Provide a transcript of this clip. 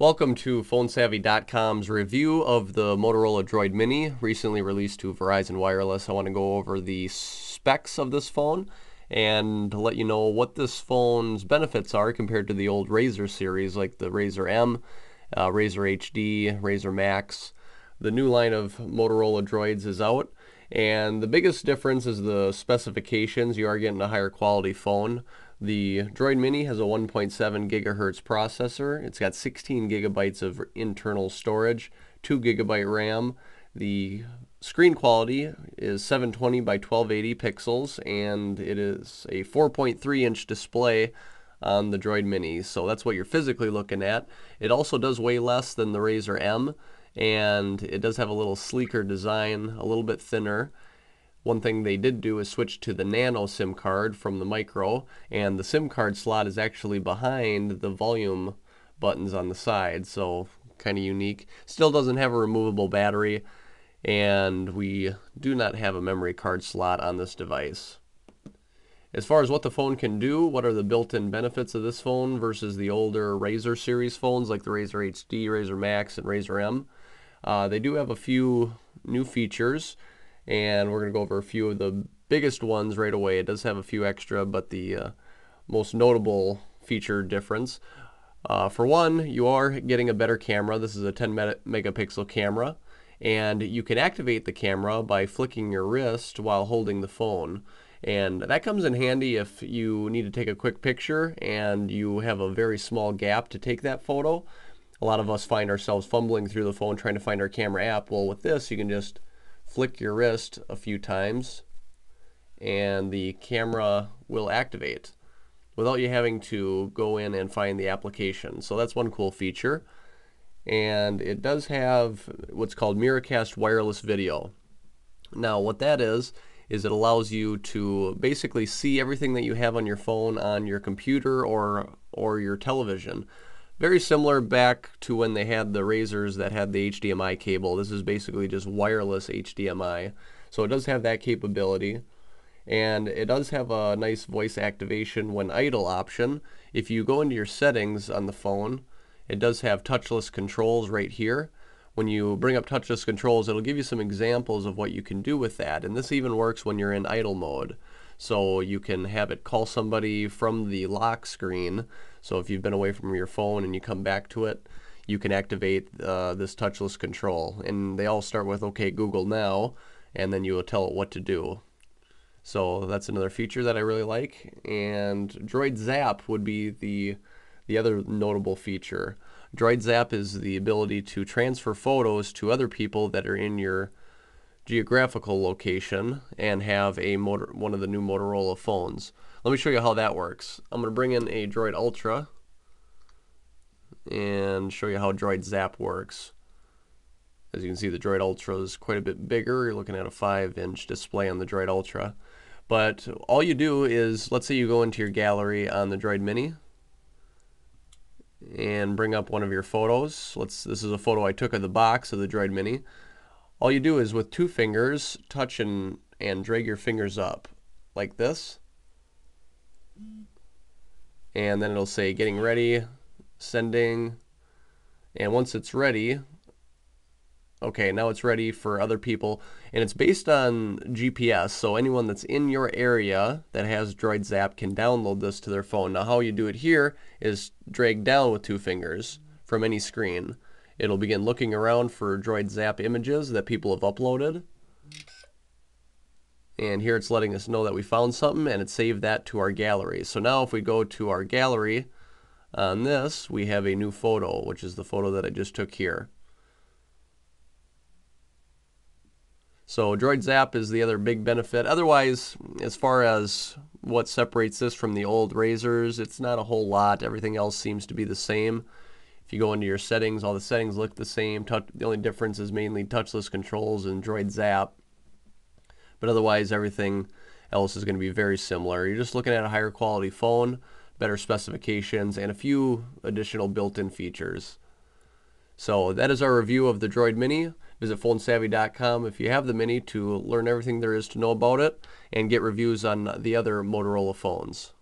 Welcome to PhoneSavvy.com's review of the Motorola Droid Mini, recently released to Verizon Wireless. I want to go over the specs of this phone and let you know what this phone's benefits are compared to the old Razr series like the Razr M, Razr HD, Razr Max. The new line of Motorola Droids is out, and the biggest difference is the specifications. You are getting a higher quality phone. The Droid Mini has a 1.7 gigahertz processor. It's got 16 gigabytes of internal storage, 2 gigabyte RAM. The screen quality is 720 by 1280 pixels, and it is a 4.3 inch display on the Droid Mini. So that's what you're physically looking at. It also does weigh less than the Razr M, and it does have a little sleeker design, a little bit thinner. One thing they did do is switch to the nano SIM card from the micro, and the SIM card slot is actually behind the volume buttons on the side, so kind of unique. Still doesn't have a removable battery, and we do not have a memory card slot on this device. As far as what the phone can do, what are the built-in benefits of this phone versus the older Razr series phones like the Razr HD, Razr Max, and Razr M, they do have a few new features, and we're going to go over a few of the biggest ones right away. It does have a few extra, but the most notable feature difference. For one, you are getting a better camera. This is a 10 megapixel camera, and you can activate the camera by flicking your wrist while holding the phone. And that comes in handy if you need to take a quick picture and you have a very small gap to take that photo. A lot of us find ourselves fumbling through the phone trying to find our camera app. Well, with this, you can just flick your wrist a few times and the camera will activate without you having to go in and find the application. So that's one cool feature. And it does have what's called Miracast wireless video. Now what that is it allows you to basically see everything that you have on your phone on your computer or your television. Very similar back to when they had the Razrs that had the HDMI cable. This is basically just wireless HDMI. So it does have that capability. And it does have a nice voice activation when idle option. If you go into your settings on the phone, it does have touchless controls right here. When you bring up touchless controls, it'll give you some examples of what you can do with that. And this even works when you're in idle mode. So you can have it call somebody from the lock screen. So if you've been away from your phone and you come back to it, you can activate this touchless control. And they all start with, "Okay, Google now," and then you will tell it what to do. So that's another feature that I really like. And Droid Zap would be the other notable feature. Droid Zap is the ability to transfer photos to other people that are in your geographical location and have one of the new Motorola phones. Let me show you how that works. I'm going to bring in a Droid Ultra and show you how Droid Zap works. As you can see, the Droid Ultra is quite a bit bigger. You're looking at a 5-inch display on the Droid Ultra. But all you do is, let's say you go into your gallery on the Droid Mini and bring up one of your photos. This is a photo I took of the box of the Droid Mini. All you do is with 2 fingers touch and drag your fingers up like this, and then it'll say getting ready, sending, and once it's ready, okay, now it's ready for other people, and it's based on GPS, so anyone that's in your area that has Droid Zap can download this to their phone. Now how you do it here is drag down with 2 fingers from any screen. It'll begin looking around for Droid Zap images that people have uploaded. And here it's letting us know that we found something, and it saved that to our gallery. So now if we go to our gallery on this, we have a new photo, which is the photo that I just took here. So Droid Zap is the other big benefit. Otherwise, as far as what separates this from the old Razrs, it's not a whole lot. Everything else seems to be the same. If you go into your settings, all the settings look the same. The only difference is mainly touchless controls and Droid Zap. But otherwise, everything else is going to be very similar. You're just looking at a higher quality phone, better specifications, and a few additional built-in features. So that is our review of the Droid Mini. Visit PhoneSavvy.com if you have the Mini to learn everything there is to know about it and get reviews on the other Motorola phones.